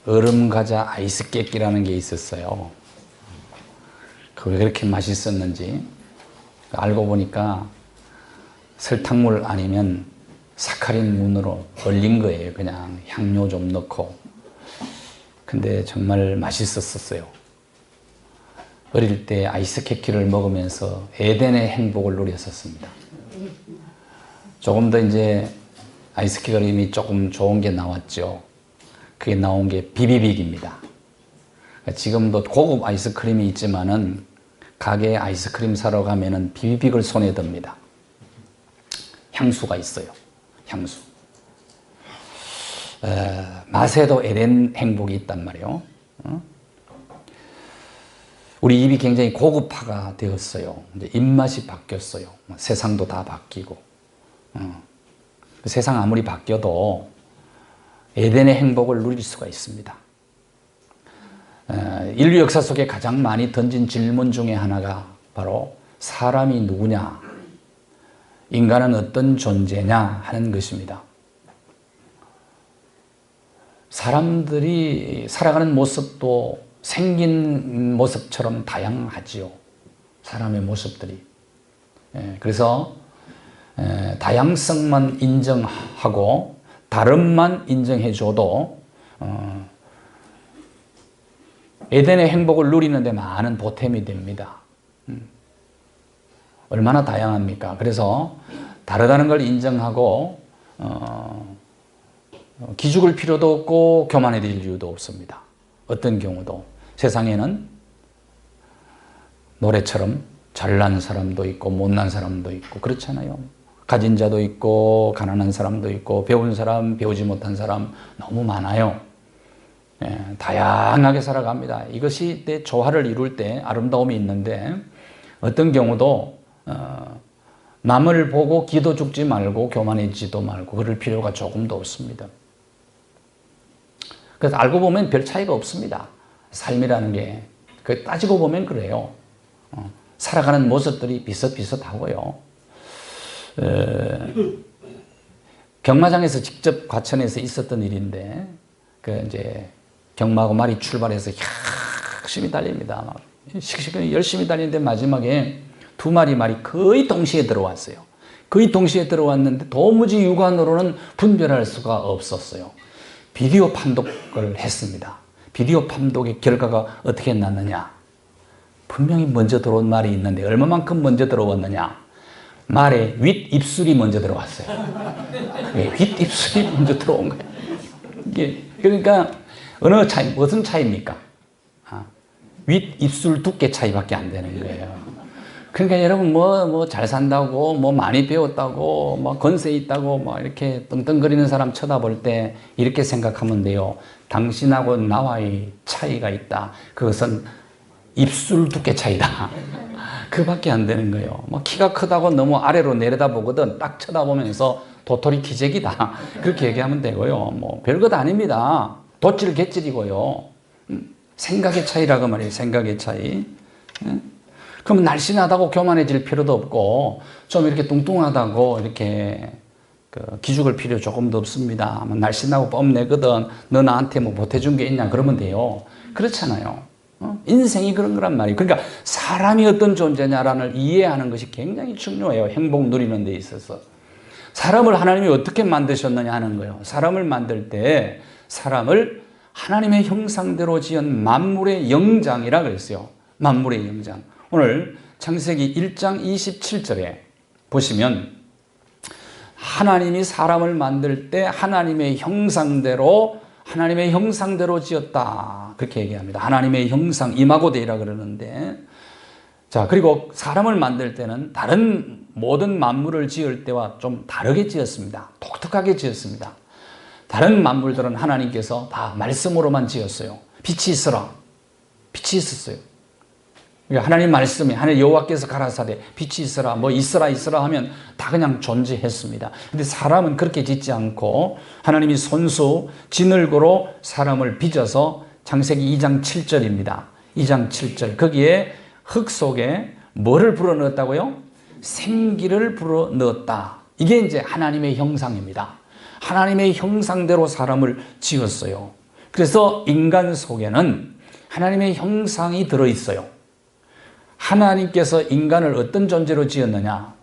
얼음 과자 아이스 깨끼라는 게 있었어요. 그게 그렇게 맛있었는지 알고 보니까 설탕물 아니면 사카린 문으로 얼린 거예요. 그냥 향료 좀 넣고. 근데 정말 맛있었어요. 어릴 때 아이스 캐키를 먹으면서 에덴의 행복을 누렸었습니다. 조금 더 이제 아이스크림이 조금 좋은 게 나왔죠. 그게 나온 게 비비빅입니다. 지금도 고급 아이스크림이 있지만은 가게에 아이스크림 사러 가면은 비비빅을 손에 듭니다. 향수가 있어요. 향수. 맛에도 에덴 행복이 있단 말이에요. 우리 입이 굉장히 고급화가 되었어요. 이제 입맛이 바뀌었어요. 세상도 다 바뀌고. 세상 아무리 바뀌어도 에덴의 행복을 누릴 수가 있습니다. 인류 역사 속에 가장 많이 던진 질문 중에 하나가 바로 사람이 누구냐, 인간은 어떤 존재냐 하는 것입니다. 사람들이 살아가는 모습도 생긴 모습처럼 다양하지요. 사람의 모습들이. 그래서 다양성만 인정하고 다름만 인정해줘도 에덴의 행복을 누리는 데 많은 보탬이 됩니다. 얼마나 다양합니까? 그래서 다르다는 걸 인정하고 기죽을 필요도 없고 교만해질 이유도 없습니다. 어떤 경우도 세상에는 노래처럼 잘난 사람도 있고 못난 사람도 있고 그렇잖아요. 가진 자도 있고 가난한 사람도 있고 배운 사람 배우지 못한 사람 너무 많아요. 다양하게 살아갑니다. 이것이 내 조화를 이룰 때 아름다움이 있는데 어떤 경우도 남을 보고 기도 죽지 말고 교만해지도 말고 그럴 필요가 조금도 없습니다. 그래서 알고 보면 별 차이가 없습니다. 삶이라는 게 따지고 보면 그래요. 살아가는 모습들이 비슷비슷하고요. 경마장에서 직접 과천에서 있었던 일인데 이제 경마하고 말이 출발해서 열심히 달립니다. 막 열심히 달리는데 마지막에 두 마리 말이 거의 동시에 들어왔어요. 거의 동시에 들어왔는데 도무지 육안으로는 분별할 수가 없었어요. 비디오 판독을 했습니다. 비디오 판독의 결과가 어떻게 났느냐? 분명히 먼저 들어온 말이 있는데 얼마만큼 먼저 들어왔느냐? 말의 윗입술이 먼저 들어왔어요. 윗입술이 먼저 들어온 거예요. 이게 그러니까 어느 차이, 무슨 차이입니까? 윗입술 두께 차이밖에 안 되는 거예요. 그러니까 여러분 뭐 잘 산다고 뭐 많이 배웠다고 뭐 건세 있다고 뭐 이렇게 떵떵거리는 사람 쳐다볼 때 이렇게 생각하면 돼요. 당신하고 나와의 차이가 있다. 그것은 입술 두께 차이다. 그밖에 안 되는 거예요. 뭐 키가 크다고 너무 아래로 내려다보거든 딱 쳐다보면서 도토리 키재기다. 그렇게 얘기하면 되고요. 뭐 별것 아닙니다. 도질 개질이고요. 생각의 차이라고 말이에요. 생각의 차이. 그럼 날씬하다고 교만해질 필요도 없고 좀 이렇게 뚱뚱하다고 이렇게 기죽을 필요 조금도 없습니다. 날씬하고 뽐내거든 너 나한테 뭐 보태준 게 있냐 그러면 돼요. 그렇잖아요. 인생이 그런 거란 말이에요. 그러니까 사람이 어떤 존재냐를 이해하는 것이 굉장히 중요해요. 행복 누리는 데 있어서. 사람을 하나님이 어떻게 만드셨느냐 하는 거예요. 사람을 만들 때 사람을 하나님의 형상대로 지은 만물의 영장이라 그랬어요. 만물의 영장. 오늘 창세기 1장 27절에 보시면 하나님이 사람을 만들 때 하나님의 형상대로 지었다. 그렇게 얘기합니다. 하나님의 형상, 이마고데이라 그러는데 자, 그리고 사람을 만들 때는 다른 모든 만물을 지을 때와 좀 다르게 지었습니다. 독특하게 지었습니다. 다른 만물들은 하나님께서 다 말씀으로만 지었어요. 빛이 있어라. 빛이 있었어요. 그러니까 하나님 말씀이 하나님 여호와께서 가라사대 빛이 있어라 뭐 있어라 하면 다 그냥 존재했습니다. 근데 사람은 그렇게 짓지 않고 하나님이 손수 지늘고로 사람을 빚어서 창세기 2장 7절입니다. 2장 7절 거기에 흙 속에 뭐를 불어넣었다고요? 생기를 불어넣었다. 이게 이제 하나님의 형상입니다. 하나님의 형상대로 사람을 지었어요. 그래서 인간 속에는 하나님의 형상이 들어있어요. 하나님께서 인간을 어떤 존재로 지었느냐?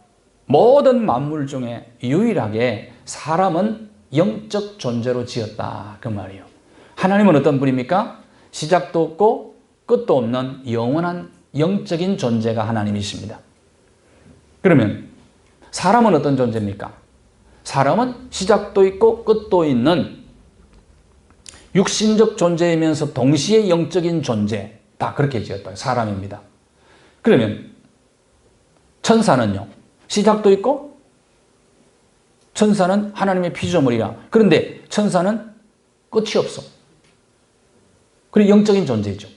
모든 만물 중에 유일하게 사람은 영적 존재로 지었다. 그 말이에요. 하나님은 어떤 분입니까? 시작도 없고 끝도 없는 영원한 영적인 존재가 하나님이십니다. 그러면 사람은 어떤 존재입니까? 사람은 시작도 있고 끝도 있는 육신적 존재이면서 동시에 영적인 존재, 다 그렇게 지었다. 사람입니다. 그러면 천사는요? 시작도 있고 천사는 하나님의 피조물이라. 그런데 천사는 끝이 없어. 그리고 영적인 존재죠.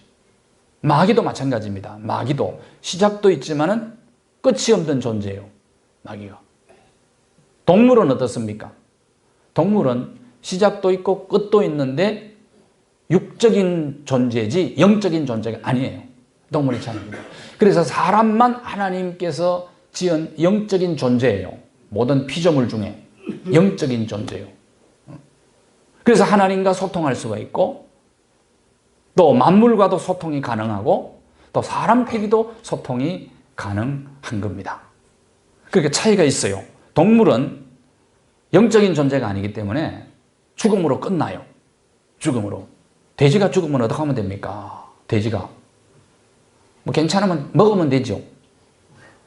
마귀도 마찬가지입니다. 마귀도 시작도 있지만은 끝이 없는 존재예요. 마귀가. 동물은 어떻습니까? 동물은 시작도 있고 끝도 있는데 육적인 존재지 영적인 존재가 아니에요. 동물이 참입니다. 그래서 사람만 하나님께서 지은 영적인 존재예요. 모든 피조물 중에 영적인 존재예요. 그래서 하나님과 소통할 수가 있고 또 만물과도 소통이 가능하고 또 사람끼리도 소통이 가능한 겁니다. 그렇게 차이가 있어요. 동물은 영적인 존재가 아니기 때문에 죽음으로 끝나요. 죽음으로. 돼지가 죽으면 어떻게 하면 됩니까? 돼지가. 뭐 괜찮으면 먹으면 되죠.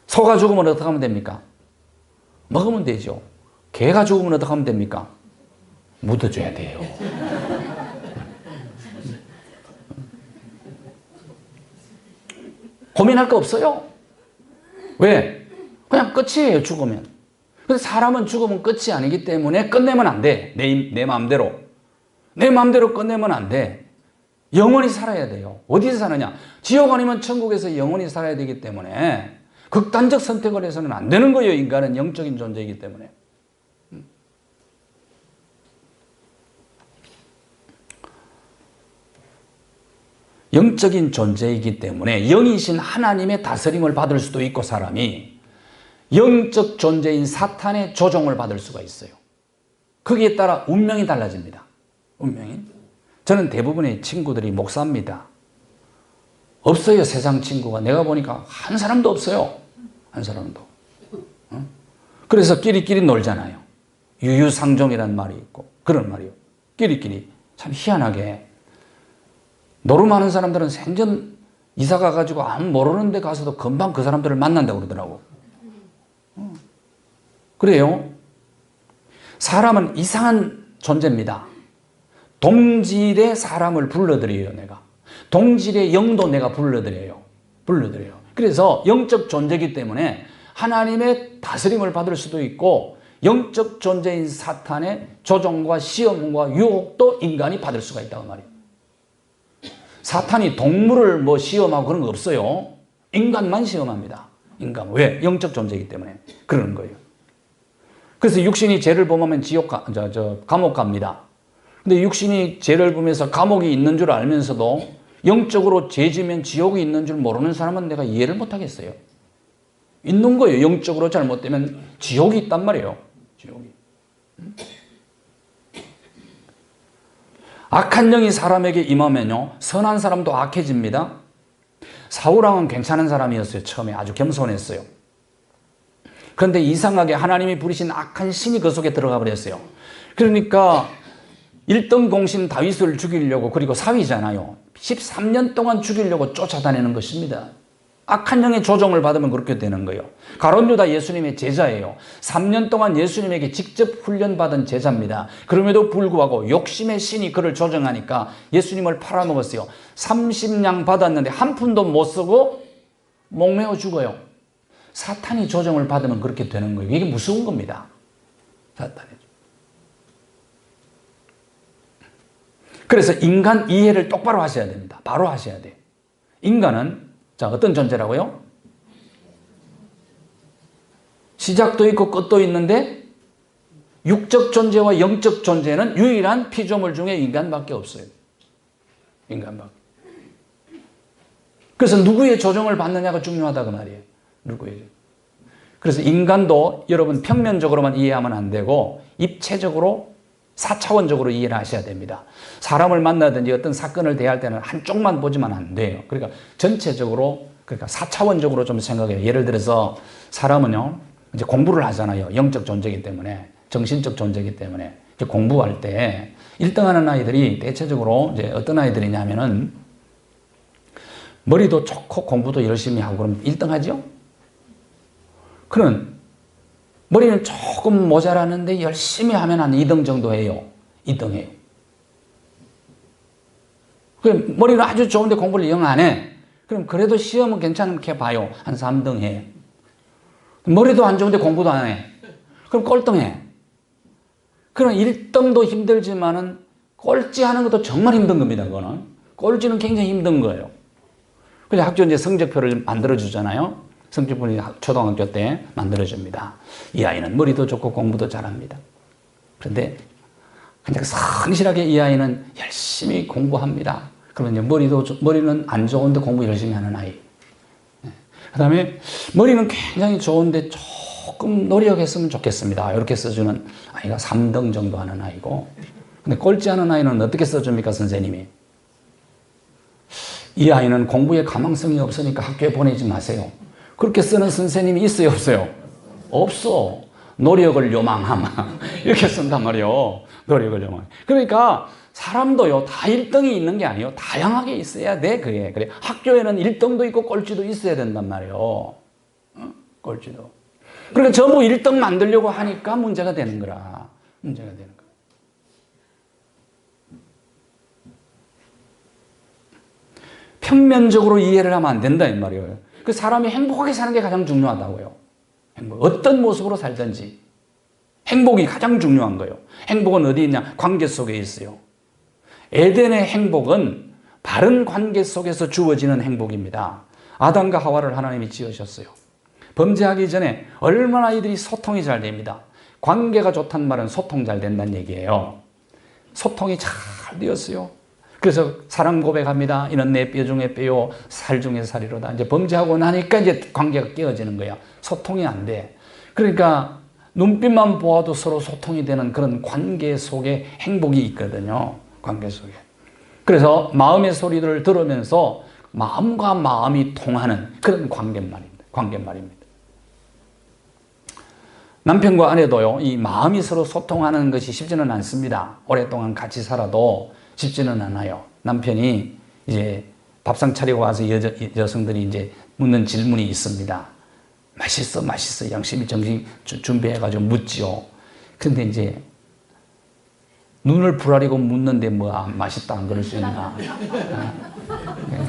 소가 죽으면 어떻게 하면 됩니까? 먹으면 되죠. 개가 죽으면 어떻게 하면 됩니까? 묻어줘야 돼요. 고민할 거 없어요. 왜? 그냥 끝이에요, 죽으면. 근데 사람은 죽으면 끝이 아니기 때문에 끝내면 안 돼. 내 마음대로. 내 마음대로 끝내면 안 돼. 영원히 살아야 돼요. 어디서 사느냐? 지옥 아니면 천국에서 영원히 살아야 되기 때문에 극단적 선택을 해서는 안 되는 거예요. 인간은 영적인 존재이기 때문에. 영적인 존재이기 때문에 영이신 하나님의 다스림을 받을 수도 있고 사람이 영적 존재인 사탄의 조종을 받을 수가 있어요. 거기에 따라 운명이 달라집니다. 운명이. 저는 대부분의 친구들이 목사입니다. 없어요, 세상 친구가. 내가 보니까 한 사람도 없어요. 한 사람도. 그래서 끼리끼리 놀잖아요. 유유상종이라는 말이 있고 그런 말이요. 끼리끼리. 참 희한하게 노름하는 사람들은 생전 이사 가가지고 아무 모르는 데 가서도 금방 그 사람들을 만난다고 그러더라고. 그래요. 사람은 이상한 존재입니다. 동질의 사람을 불러들여요, 내가. 동질의 영도 내가 불러들여요. 그래서 영적 존재이기 때문에 하나님의 다스림을 받을 수도 있고 영적 존재인 사탄의 조종과 시험과 유혹도 인간이 받을 수가 있다고 말이에요. 사탄이 동물을 뭐 시험하고 그런 거 없어요. 인간만 시험합니다. 인간. 왜? 영적 존재이기 때문에 그러는 거예요. 그래서 육신이 죄를 범하면 감옥 갑니다. 근데 육신이 죄를 범해서 감옥이 있는 줄 알면서도 영적으로 죄 지면 지옥이 있는 줄 모르는 사람은 내가 이해를 못 하겠어요. 있는 거예요. 영적으로 잘못되면 지옥이 있단 말이에요. 지옥이. 악한 영이 사람에게 임하면요, 선한 사람도 악해집니다. 사울왕은 괜찮은 사람이었어요. 처음에 아주 겸손했어요. 그런데 이상하게 하나님이 부리신 악한 신이 그 속에 들어가 버렸어요. 그러니까 1등 공신 다윗을 죽이려고, 그리고 사위잖아요. 13년 동안 죽이려고 쫓아다니는 것입니다. 악한 영의 조종을 받으면 그렇게 되는 거예요. 가룟 유다 예수님의 제자예요. 3년 동안 예수님에게 직접 훈련받은 제자입니다. 그럼에도 불구하고 욕심의 신이 그를 조종하니까 예수님을 팔아먹었어요. 30냥 받았는데 한 푼도 못 쓰고 목매어 죽어요. 사탄이 조종을 받으면 그렇게 되는 거예요. 이게 무서운 겁니다. 사탄이. 그래서 인간 이해를 똑바로 하셔야 됩니다. 바로 하셔야 돼요. 인간은 어떤 존재라고요? 시작도 있고 끝도 있는데 육적 존재와 영적 존재는 유일한 피조물 중에 인간밖에 없어요. 인간밖에. 그래서 누구의 조종을 받느냐가 중요하다 그 말이에요. 누구의. 그래서 인간도 여러분 평면적으로만 이해하면 안 되고 입체적으로 4차원적으로 이해를 하셔야 됩니다. 사람을 만나든지 어떤 사건을 대할 때는 한쪽만 보지만 안 돼요. 그러니까 전체적으로, 그러니까 4차원적으로 좀 생각해요. 예를 들어서 사람은요, 이제 공부를 하잖아요. 영적 존재이기 때문에, 정신적 존재이기 때문에. 이제 공부할 때 1등 하는 아이들이 대체적으로 이제 어떤 아이들이냐면은 머리도 좋고 공부도 열심히 하고 그럼 1등 하죠? 그는 머리는 조금 모자라는데 열심히 하면 한 2등 정도 해요. 2등 해요. 그럼 머리는 아주 좋은데 공부를 영 안 해. 그럼 그래도 시험은 괜찮게 봐요. 한 3등 해. 머리도 안 좋은데 공부도 안 해. 그럼 꼴등해. 그럼 1등도 힘들지만은 꼴찌하는 것도 정말 힘든 겁니다. 그거는. 꼴찌는 굉장히 힘든 거예요. 그래서 학교 이제 성적표를 만들어주잖아요. 성적표를 초등학교 때 만들어줍니다. 이 아이는 머리도 좋고 공부도 잘합니다. 그런데 그냥 성실하게 이 아이는 열심히 공부합니다. 그러면 이제 머리는 안 좋은데 공부 열심히 하는 아이. 그 다음에 머리는 굉장히 좋은데 조금 노력했으면 좋겠습니다. 이렇게 써주는 아이가 3등 정도 하는 아이고. 근데 꼴찌하는 아이는 어떻게 써줍니까, 선생님이? 이 아이는 공부에 가망성이 없으니까 학교에 보내지 마세요. 그렇게 쓰는 선생님이 있어요, 없어요? 없어. 노력을 요망하마. 이렇게 쓴단 말이에요. 노력을 요망. 그러니까 사람도요, 다 1등이 있는 게 아니에요. 다양하게 있어야 돼, 그게. 그래. 학교에는 1등도 있고 꼴찌도 있어야 된단 말이에요. 꼴찌도. 그러니까 전부 1등 만들려고 하니까 문제가 되는 거라. 문제가 되는 거야. 평면적으로 이해를 하면 안 된다, 이 말이에요. 그 사람이 행복하게 사는 게 가장 중요하다고요. 행복. 어떤 모습으로 살든지. 행복이 가장 중요한 거예요. 행복은 어디 있냐? 관계 속에 있어요. 에덴의 행복은 바른 관계 속에서 주어지는 행복입니다. 아담과 하와를 하나님이 지으셨어요. 범죄하기 전에 얼마나 이들이 소통이 잘 됩니다. 관계가 좋다는 말은 소통 잘 된다는 얘기예요. 소통이 잘 되었어요. 그래서 사랑 고백합니다. 이는 내 뼈 중에 뼈요, 살 중에 살이로다. 이제 범죄하고 나니까 이제 관계가 깨어지는 거야. 소통이 안 돼. 그러니까 눈빛만 보아도 서로 소통이 되는 그런 관계 속에 행복이 있거든요. 관계 속에. 그래서 마음의 소리를 들으면서 마음과 마음이 통하는 그런 관계말입니다. 남편과 아내도요, 이 마음이 서로 소통하는 것이 쉽지는 않습니다. 오랫동안 같이 살아도 쉽지는 않아요. 남편이 이제 밥상 차리고 와서 여성들이 이제 묻는 질문이 있습니다. 맛있어, 맛있어. 양심이 정신 준비해가지고 묻지요. 근데 이제 눈을 부라리고 묻는데 뭐 맛있다 안 그럴 수 있나.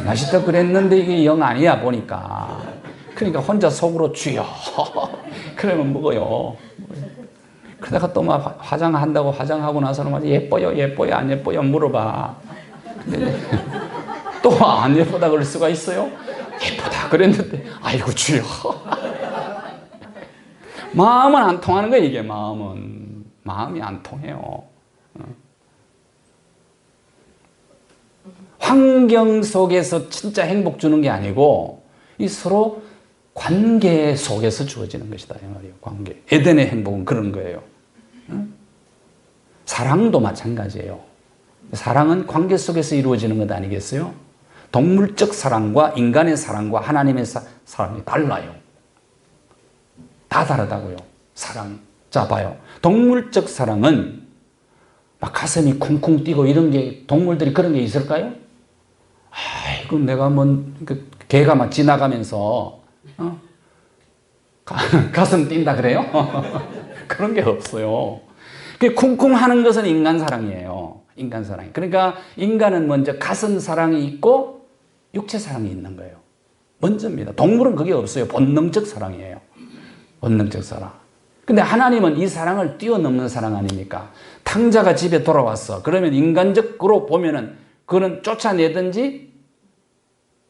맛있다 그랬는데 이게 영 아니야 보니까. 그러니까 혼자 속으로 주여. 그러면 먹어요. 그러다가 또 막 화장한다고 화장하고 나서는 막 예뻐요, 예뻐요, 안 예뻐요 물어봐. 근데 또 안 예쁘다 그럴 수가 있어요? 예쁘다 그랬는데 아이고 주여. 마음은 안 통하는 거예요. 이게 마음이 안 통해요. 환경 속에서 진짜 행복 주는 게 아니고 이 서로 관계 속에서 주어지는 것이다 이 말이에요. 관계. 에덴의 행복은 그런 거예요. 사랑도 마찬가지예요. 사랑은 관계 속에서 이루어지는 것 아니겠어요? 동물적 사랑과 인간의 사랑과 하나님의 사랑이 달라요. 다 다르다고요. 사랑. 자 봐요. 동물적 사랑은 막 가슴이 쿵쿵 뛰고 이런 게 동물들이 그런 게 있을까요? 아이고 내가 개가 막 지나가면서 가슴 뛴다 그래요? 그런 게 없어요. 쿵쿵 하는 것은 인간 사랑이에요. 인간 사랑. 그러니까 인간은 먼저 가슴 사랑이 있고 육체 사랑이 있는 거예요. 먼저입니다. 동물은 그게 없어요. 본능적 사랑이에요. 본능적 사랑. 근데 하나님은 이 사랑을 뛰어넘는 사랑 아닙니까? 탕자가 집에 돌아왔어. 그러면 인간적으로 보면은 그거는 쫓아내든지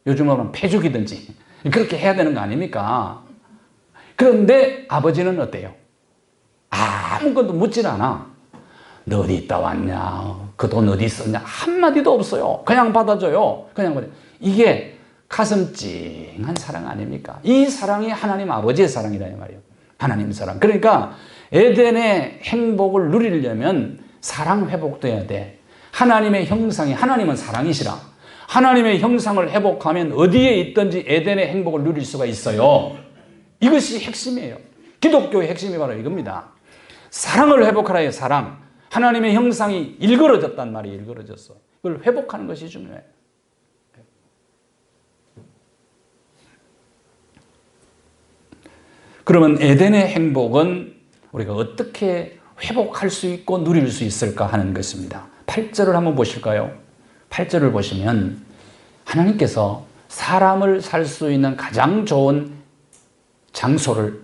요즘으로는 패죽이든지 그렇게 해야 되는 거 아닙니까? 그런데 아버지는 어때요? 아무것도 묻질 않아. 너 어디 있다 왔냐? 그 돈 어디 있었냐? 한마디도 없어요. 그냥 받아줘요. 그냥 받아줘요. 이게 가슴 찡한 사랑 아닙니까? 이 사랑이 하나님 아버지의 사랑이다 이 말이에요. 하나님 사랑. 그러니까 에덴의 행복을 누리려면 사랑 회복돼야 돼. 하나님의 형상이, 하나님은 사랑이시라. 하나님의 형상을 회복하면 어디에 있든지 에덴의 행복을 누릴 수가 있어요. 이것이 핵심이에요. 기독교의 핵심이 바로 이겁니다. 사랑을 회복하라 해요. 사랑. 하나님의 형상이 일그러졌단 말이에요. 일그러졌어. 이걸 회복하는 것이 중요해요. 그러면 에덴의 행복은 우리가 어떻게 회복할 수 있고 누릴 수 있을까 하는 것입니다. 8절을 한번 보실까요? 8절을 보시면 하나님께서 사람을 살 수 있는 가장 좋은 장소를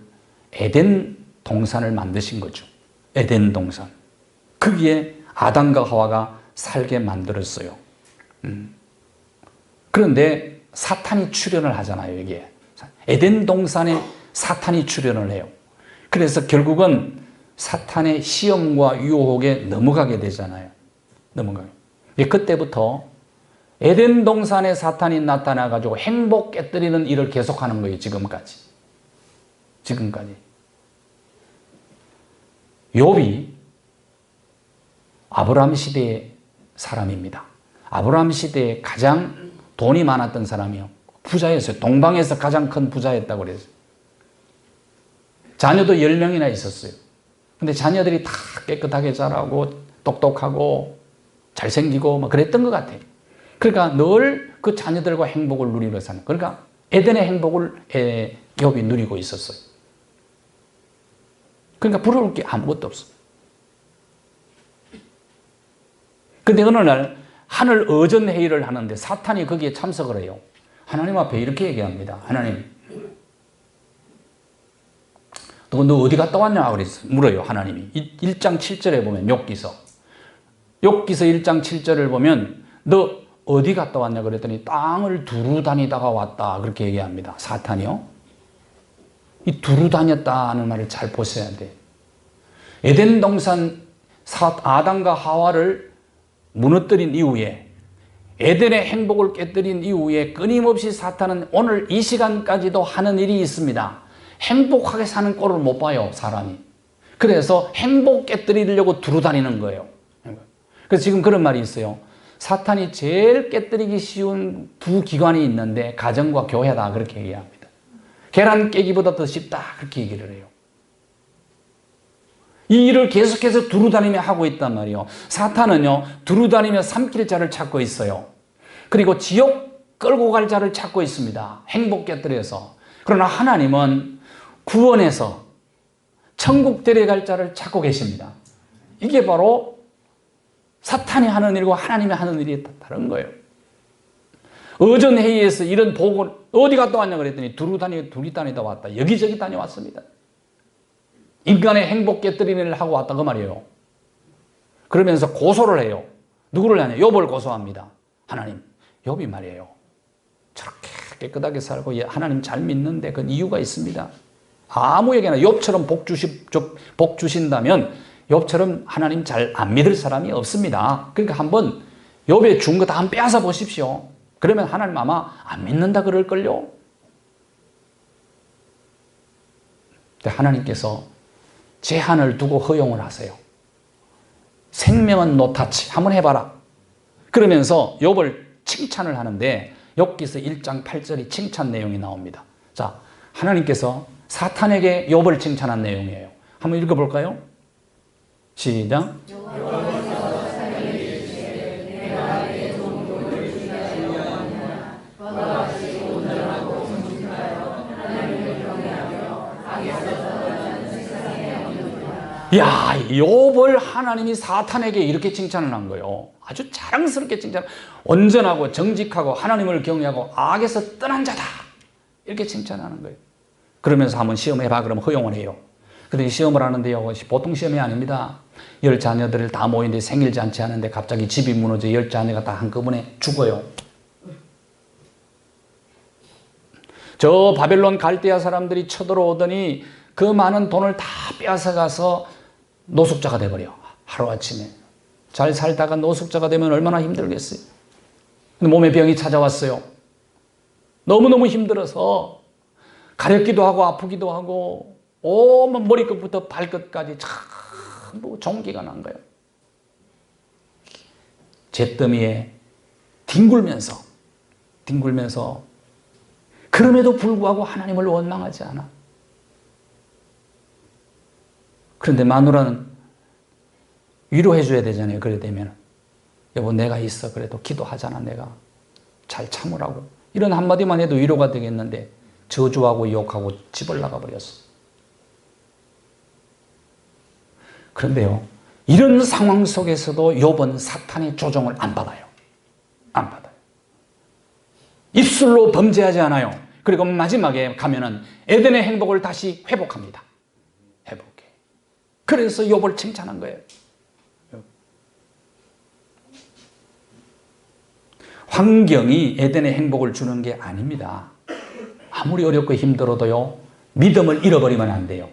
에덴 동산을 만드신 거죠. 에덴 동산. 거기에 아담과 하와가 살게 만들었어요. 그런데 사탄이 출현을 하잖아요. 여기에. 에덴 동산에 사탄이 출현을 해요. 그래서 결국은 사탄의 시험과 유혹에 넘어가게 되잖아요. 넘어가요. 그때부터 에덴 동산에 사탄이 나타나가지고 행복 깨뜨리는 일을 계속하는 거예요. 지금까지. 욥이 아브라함 시대의 사람입니다. 아브라함 시대에 가장 돈이 많았던 사람이요. 부자였어요. 동방에서 가장 큰 부자였다고 그랬어요. 자녀도 10명이나 있었어요. 근데 자녀들이 다 깨끗하게 자라고 똑똑하고 잘생기고 막 그랬던 것 같아요. 그러니까 늘 그 자녀들과 행복을 누리며 사는. 그러니까 에덴의 행복을 욥이 누리고 있었어요. 그러니까 부러울 게 아무것도 없어요. 근데 어느 날 하늘 어전회의를 하는데 사탄이 거기에 참석을 해요. 하나님 앞에 이렇게 얘기합니다. 하나님, 너 어디 갔다 왔냐? 그랬어요. 물어요, 하나님이. 1장 7절에 보면, 욥기서 1장 7절을 보면, 너 어디 갔다 왔냐? 그랬더니, 땅을 두루 다니다가 왔다. 그렇게 얘기합니다. 사탄이요. 이 두루 다녔다는 말을 잘 보셔야 돼. 에덴 동산 아담과 하와를 무너뜨린 이후에, 에덴의 행복을 깨뜨린 이후에 끊임없이 사탄은 오늘 이 시간까지도 하는 일이 있습니다. 행복하게 사는 꼴을 못 봐요, 사람이. 그래서 행복 깨뜨리려고 두루 다니는 거예요. 그래서 지금 그런 말이 있어요. 사탄이 제일 깨뜨리기 쉬운 두 기관이 있는데 가정과 교회다, 그렇게 얘기합니다. 계란 깨기보다 더 쉽다, 그렇게 얘기를 해요. 이 일을 계속해서 두루 다니며 하고 있단 말이에요. 사탄은요, 두루 다니며 삼킬 자를 찾고 있어요. 그리고 지옥 끌고 갈 자를 찾고 있습니다. 행복 깨뜨려서. 그러나 하나님은 구원해서 천국 데려갈 자를 찾고 계십니다. 이게 바로 사탄이 하는 일과 하나님이 하는 일이 다른 거예요. 어전회의에서 이런 복을 어디 갔다 왔냐 그랬더니 둘이 다니다 왔다. 여기저기 다녀왔습니다. 인간의 행복 깨뜨리는 일을 하고 왔다 그 말이에요. 그러면서 고소를 해요. 누구를 하냐? 욥을 고소합니다. 하나님, 욥이 말이에요. 저렇게 깨끗하게 살고 하나님 잘 믿는데 그 이유가 있습니다. 아무에게나 욥처럼 복 주신다면 욥처럼 하나님 잘 안 믿을 사람이 없습니다. 그러니까 한번 욥의 준 거 다 한번 빼앗아 보십시오. 그러면 하나님 아마 안 믿는다 그럴걸요. 하나님께서 제한을 두고 허용을 하세요. 생명은 노타치, 한번 해봐라. 그러면서 욥을 칭찬을 하는데 욥기서 1장 8절이 칭찬 내용이 나옵니다. 자, 하나님께서 사탄에게 욥을 칭찬한 내용이에요. 한번 읽어볼까요? 시작. 야, 욥을 하나님이 사탄에게 이렇게 칭찬을 한 거예요. 아주 자랑스럽게 칭찬. 온전하고 정직하고 하나님을 경외하고 악에서 떠난 자다. 이렇게 칭찬하는 거예요. 그러면서 한번 시험해봐. 그러면 허용을 해요. 근데 시험을 하는데요, 보통 시험이 아닙니다. 10 자녀들을 다 모이는데 생일 잔치 하는데 갑자기 집이 무너져 10 자녀가 다 한꺼번에 죽어요. 저 바벨론 갈대아 사람들이 쳐들어오더니 그 많은 돈을 다 빼앗아가서 노숙자가 돼버려. 하루아침에. 잘 살다가 노숙자가 되면 얼마나 힘들겠어요. 근데 몸에 병이 찾아왔어요. 너무너무 힘들어서 가렵기도 하고 아프기도 하고 온몸 머리끝부터 발끝까지 전부 종기가 난 거예요. 잿더미에 뒹굴면서 그럼에도 불구하고 하나님을 원망하지 않아. 그런데 마누라는 위로해 줘야 되잖아요. 그래 되면 여보 내가 있어 그래도 기도하잖아. 내가 잘 참으라고. 이런 한마디만 해도 위로가 되겠는데 저주하고 욕하고 집을 나가버렸어. 그런데요, 이런 상황 속에서도 욥은 사탄의 조종을 안 받아요. 안 받아요. 입술로 범죄하지 않아요. 그리고 마지막에 가면은 에덴의 행복을 다시 회복합니다. 회복해. 그래서 욥을 칭찬한 거예요. 환경이 에덴의 행복을 주는 게 아닙니다. 아무리 어렵고 힘들어도요, 믿음을 잃어버리면 안 돼요.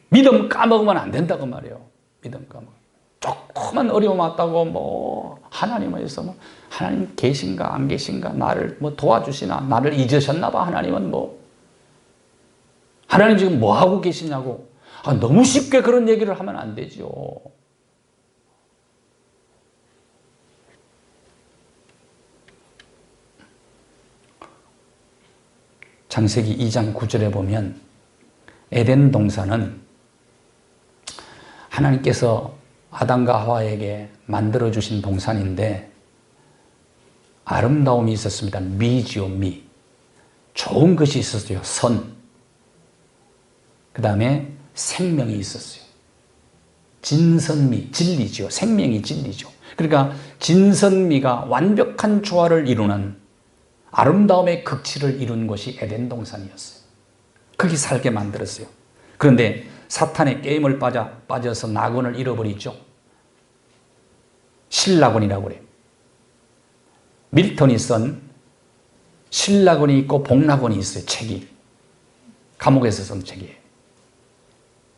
믿음 까먹으면 안 된다고 말이에요. 믿음 까먹으면. 조그만 어려움 왔다고 뭐 하나님에서 뭐 하나님 계신가 안 계신가, 나를 뭐 도와주시나, 나를 잊으셨나 봐, 하나님은 뭐 하나님 지금 뭐 하고 계시냐고. 너무 쉽게 그런 얘기를 하면 안 되죠. 창세기 2장 9절에 보면 에덴 동산은 하나님께서 아담과 하와에게 만들어주신 동산인데 아름다움이 있었습니다. 미지요, 미. 좋은 것이 있었어요. 선. 그 다음에 생명이 있었어요. 진선미, 진리죠. 생명이 진리죠. 그러니까 진선미가 완벽한 조화를 이루는 아름다움의 극치를 이룬 곳이 에덴 동산이었어요. 거기 살게 만들었어요. 그런데 사탄의 게임을 빠져서 낙원을 잃어버리죠. 신낙원이라고 그래요. 밀턴이 쓴 신낙원이 있고 복낙원이 있어요. 책이. 감옥에서 쓴 책이에요.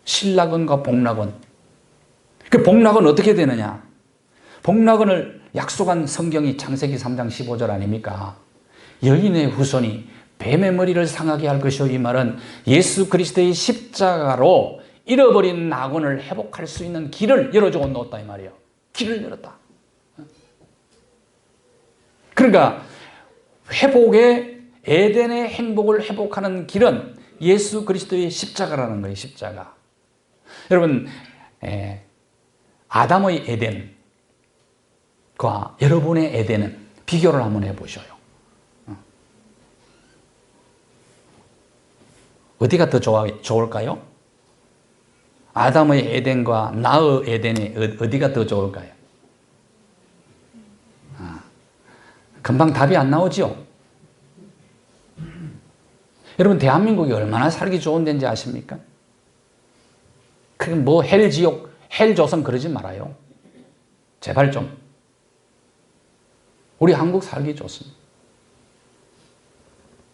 신낙원과 복낙원. 그 복낙은 어떻게 되느냐? 복낙원을 약속한 성경이 창세기 3장 15절 아닙니까? 여인의 후손이 뱀의 머리를 상하게 할 것이요. 이 말은 예수 그리스도의 십자가로 잃어버린 낙원을 회복할 수 있는 길을 열어주고 놓았다 이 말이에요. 길을 열었다. 그러니까 회복의 에덴의 행복을 회복하는 길은 예수 그리스도의 십자가라는 거예요. 십자가. 여러분, 아담의 에덴과 여러분의 에덴은 비교를 한번 해보셔요. 어디가 더 좋을까요? 아담의 에덴과 나의 에덴이 어디가 더 좋을까요? 금방 답이 안 나오죠? 여러분, 대한민국이 얼마나 살기 좋은 데인지 아십니까? 그럼 뭐 헬지옥, 헬조선 그러지 말아요. 제발 좀. 우리 한국 살기 좋습니다.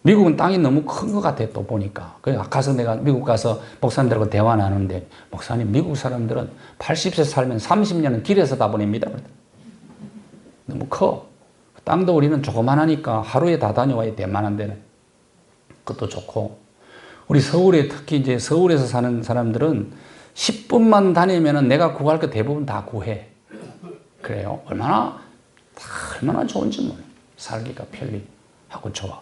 미국은 땅이 너무 큰 것 같아, 또 보니까. 그래서 가서 내가 미국 가서 목사님들하고 대화 나누는데, 목사님, 미국 사람들은 80세 살면 30년은 길에서 다 보냅니다. 너무 커. 땅도 우리는 조그만하니까 하루에 다 다녀와야 돼, 만한 데는. 그것도 좋고. 우리 서울에, 특히 이제 서울에서 사는 사람들은 10분만 다니면은 내가 구할 거 대부분 다 구해. 그래요. 얼마나 좋은지 몰라요. 살기가 편리하고 좋아.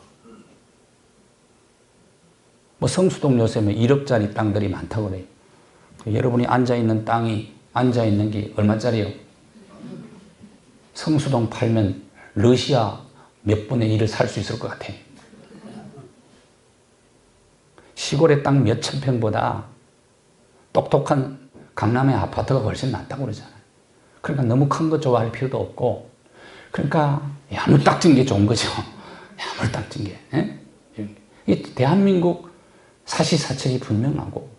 뭐 성수동 요새 1억짜리 땅들이 많다고 그래요. 여러분이 앉아있는 땅이, 앉아있는 게 얼마짜리요? 성수동 팔면 러시아 몇 분의 1을 살 수 있을 것 같아. 시골의 땅 몇천 평보다 똑똑한 강남의 아파트가 훨씬 낫다고 그러잖아요. 그러니까 너무 큰 거 좋아할 필요도 없고, 그러니까 야물딱진 게 좋은 거죠. 야물딱진 게. 이 대한민국 사시사철이 분명하고,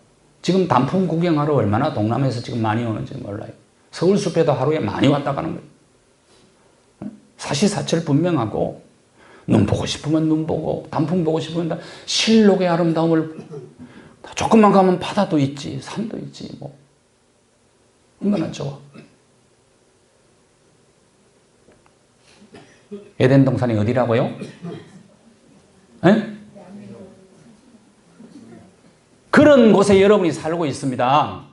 지금 단풍 구경하러 얼마나 동남에서 지금 많이 오는지 몰라요. 서울 숲에도 하루에 많이 왔다 가는 거예요. 사시사철 분명하고, 눈 보고 싶으면 눈 보고, 단풍 보고 싶으면 실록의 아름다움을, 조금만 가면 바다도 있지, 산도 있지, 뭐. 얼마나 좋아. 에덴 동산이 어디라고요? 에? 그런 곳에 여러분이 살고 있습니다.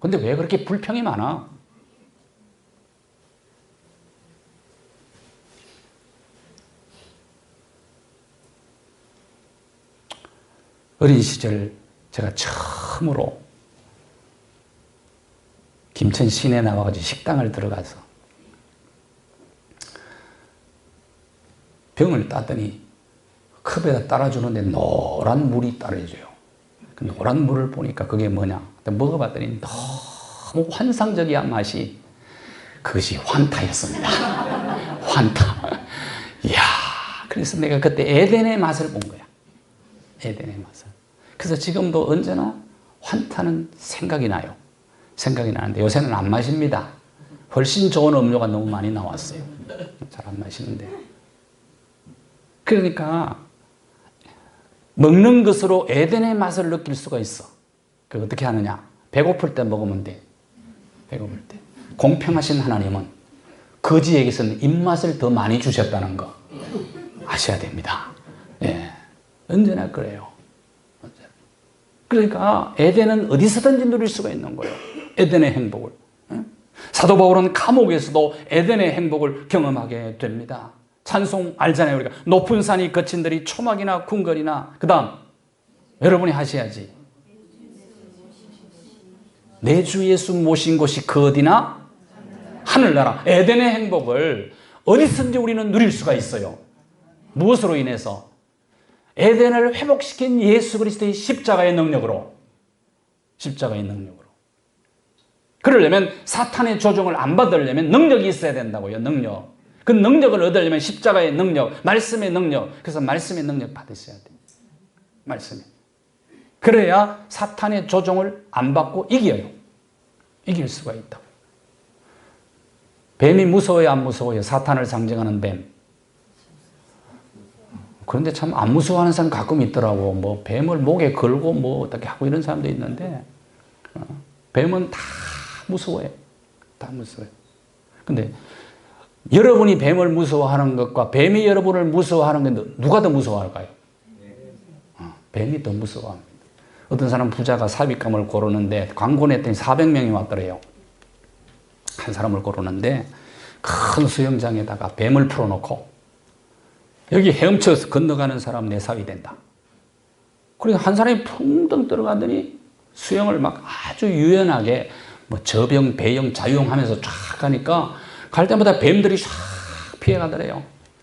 근데 왜 그렇게 불평이 많아? 어린 시절 제가 처음으로 김천 시내 나와가지고 식당을 들어가서 병을 따더니 컵에다 따라주는데 노란 물이 따라줘요. 그 노란 물을 보니까 그게 뭐냐? 먹어봤더니 너무 환상적이야 맛이. 그것이 환타였습니다. 환타. 이야, 그래서 내가 그때 에덴의 맛을 본 거야. 에덴의 맛을. 그래서 지금도 언제나 환타는 생각이 나요. 생각이 나는데 요새는 안 마십니다. 훨씬 좋은 음료가 너무 많이 나왔어요. 잘 안 마시는데. 그러니까 먹는 것으로 에덴의 맛을 느낄 수가 있어. 그 어떻게 하느냐? 배고플 때 먹으면 돼. 배고플 때. 공평하신 하나님은 거지에게서는 입맛을 더 많이 주셨다는 거 아셔야 됩니다. 예. 언제나 그래요. 그러니까 에덴은 어디서든지 누릴 수가 있는 거예요. 에덴의 행복을. 사도 바울은 감옥에서도 에덴의 행복을 경험하게 됩니다. 찬송 알잖아요. 우리가 높은 산이 거친들이 초막이나 궁궐이나 그 다음 여러분이 하셔야지. 내 주 예수 모신 곳이 그 어디나 하늘나라. 에덴의 행복을 어디서든지 우리는 누릴 수가 있어요. 무엇으로 인해서? 에덴을 회복시킨 예수 그리스도의 십자가의 능력으로. 십자가의 능력으로. 그러려면 사탄의 조종을 안 받으려면 능력이 있어야 된다고요. 능력. 그 능력을 얻으려면 십자가의 능력, 말씀의 능력. 그래서 말씀의 능력 받으셔야 돼요. 말씀에. 그래야 사탄의 조종을 안 받고 이겨요. 이길 수가 있다고. 뱀이 무서워요, 안 무서워요? 사탄을 상징하는 뱀. 그런데 참 안 무서워하는 사람 가끔 있더라고. 뭐 뱀을 목에 걸고 뭐 어떻게 하고 이런 사람도 있는데 뱀은 다 무서워요. 다 무서워요. 근데 여러분이 뱀을 무서워하는 것과 뱀이 여러분을 무서워하는 게 누가 더 무서워할까요? 뱀이 더 무서워합니다. 어떤 사람 부자가 삽입감을 고르는데 광고 냈더니 400명이 왔더래요. 한 사람을 고르는데 큰 수영장에다가 뱀을 풀어놓고 여기 헤엄쳐서 건너가는 사람 내 삽이 된다. 그래서 한 사람이 풍덩 들어가더니 수영을 막 아주 유연하게 뭐 저병, 배영, 자유형 하면서 쫙 가니까 갈 때마다 뱀들이 쫙 피해가더래요.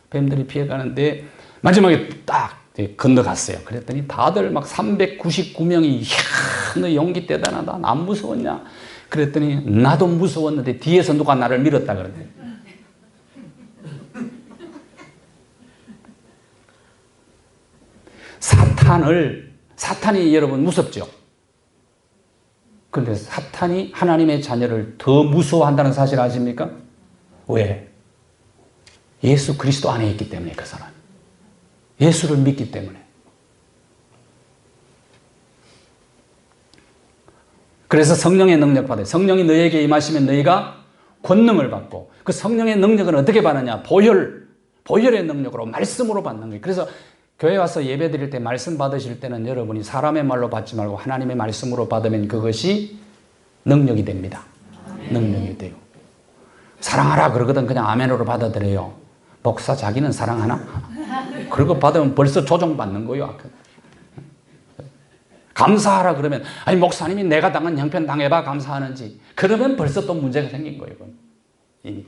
뱀들이 피해가는데 마지막에 딱 건너갔어요. 그랬더니 다들 막 399명이 이야, 너 용기 대단하다. 안 무서웠냐? 그랬더니 나도 무서웠는데 뒤에서 누가 나를 밀었다 그러네. 사탄이 여러분 무섭죠? 그런데 사탄이 하나님의 자녀를 더 무서워한다는 사실 아십니까? 왜? 예수 그리스도 안에 있기 때문에 그 사람. 예수를 믿기 때문에. 그래서 성령의 능력 받아요. 성령이 너에게 임하시면 너희가 권능을 받고 그 성령의 능력은 어떻게 받느냐? 보혈의 능력으로 말씀으로 받는 거예요. 그래서 교회 와서 예배 드릴 때 말씀 받으실 때는 여러분이 사람의 말로 받지 말고 하나님의 말씀으로 받으면 그것이 능력이 됩니다. 능력이 돼요. 사랑하라 그러거든 그냥 아멘으로 받아들여요. 목사 자기는 사랑하나? 그런 거 받으면 벌써 조종받는 거예요. 감사하라 그러면 아니 목사님이 내가 당한 형편 당해봐 감사하는지 그러면 벌써 또 문제가 생긴 거예요. 이미.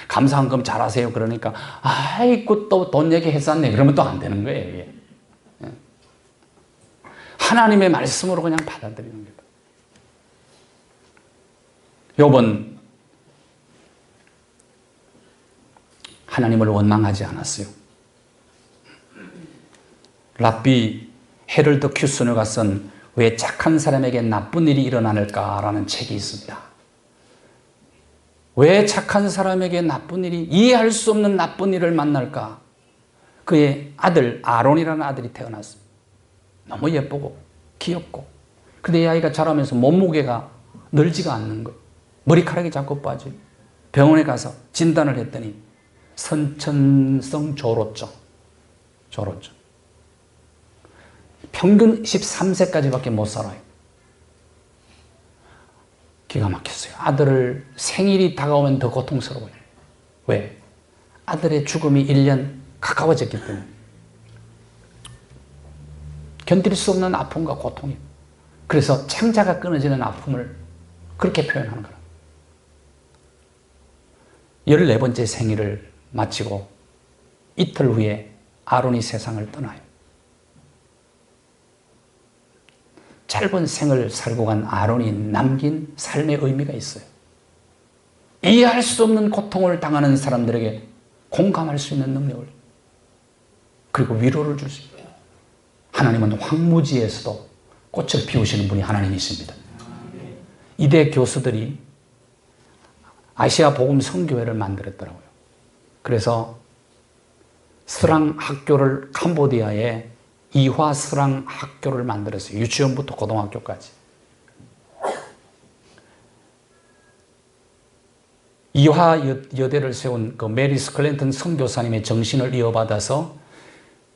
감사한금 잘하세요 그러니까 아이고 또 돈 얘기했었네 그러면 또 안 되는 거예요. 이게. 하나님의 말씀으로 그냥 받아들이는 거예요. 욥은 하나님을 원망하지 않았어요. 랍비 헤럴드 큐스너가 쓴 왜 착한 사람에게 나쁜 일이 일어나는가라는 책이 있습니다. 왜 착한 사람에게 나쁜 일이 이해할 수 없는 나쁜 일을 만날까? 그의 아들 아론이라는 아들이 태어났습니다. 너무 예쁘고 귀엽고 근데 이 아이가 자라면서 몸무게가 늘지가 않는 거예요. 머리카락이 자꾸 빠져요. 병원에 가서 진단을 했더니 선천성 조로증. 평균 13세까지밖에 못 살아요. 기가 막혔어요. 아들을 생일이 다가오면 더 고통스러워요. 왜? 아들의 죽음이 1년 가까워졌기 때문에. 견딜 수 없는 아픔과 고통이에요. 그래서 창자가 끊어지는 아픔을 그렇게 표현하는 거예요. 14번째 생일을 마치고 이틀 후에 아론이 세상을 떠나요. 짧은 생을 살고 간 아론이 남긴 삶의 의미가 있어요. 이해할 수 없는 고통을 당하는 사람들에게 공감할 수 있는 능력을, 그리고 위로를 줄 수 있어요. 하나님은 황무지에서도 꽃을 피우시는 분이 하나님이십니다. 이대 교수들이 아시아 복음 선교회를 만들었더라고요. 그래서 스랑 학교를, 캄보디아에 이화 스랑 학교를 만들었어요. 유치원부터 고등학교까지. 이화 여대를 세운 그 메리 스클랜턴 선교사님의 정신을 이어받아서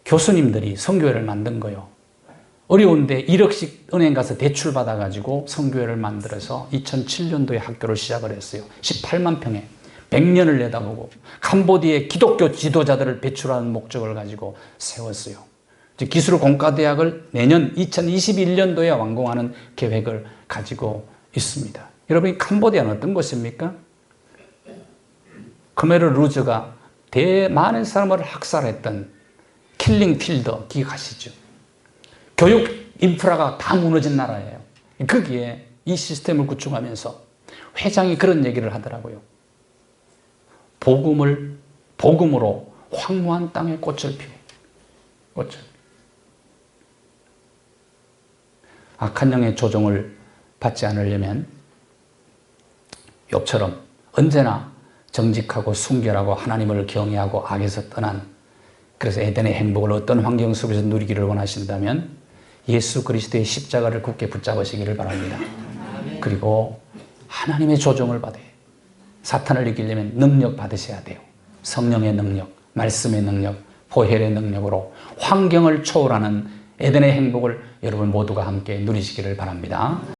교수님들이 선교회를 만든 거예요. 어려운데 1억씩 은행 가서 대출 받아가지고 선교회를 만들어서 2007년도에 학교를 시작을 했어요. 18만 평에 100년을 내다보고 캄보디아의 기독교 지도자들을 배출하는 목적을 가지고 세웠어요. 기술공과대학을 내년 2021년도에 완공하는 계획을 가지고 있습니다. 여러분, 캄보디아는 어떤 곳입니까? khmer 루즈가 많은 사람을 학살했던 킬링 필더 기억하시죠? 교육 인프라가 다 무너진 나라예요. 거기에 이 시스템을 구축하면서 회장이 그런 얘기를 하더라고요. 복음으로 황무한 땅에 꽃을 피워. 꽃을. 악한 영의 조종을 받지 않으려면 욥처럼 언제나 정직하고 순결하고 하나님을 경외하고 악에서 떠난, 그래서 에덴의 행복을 어떤 환경 속에서 누리기를 원하신다면 예수 그리스도의 십자가를 굳게 붙잡으시기를 바랍니다. 그리고 하나님의 조종을 받아요. 사탄을 이기려면 능력 받으셔야 돼요. 성령의 능력, 말씀의 능력, 보혈의 능력으로 환경을 초월하는 에덴의 행복을 여러분 모두가 함께 누리시기를 바랍니다.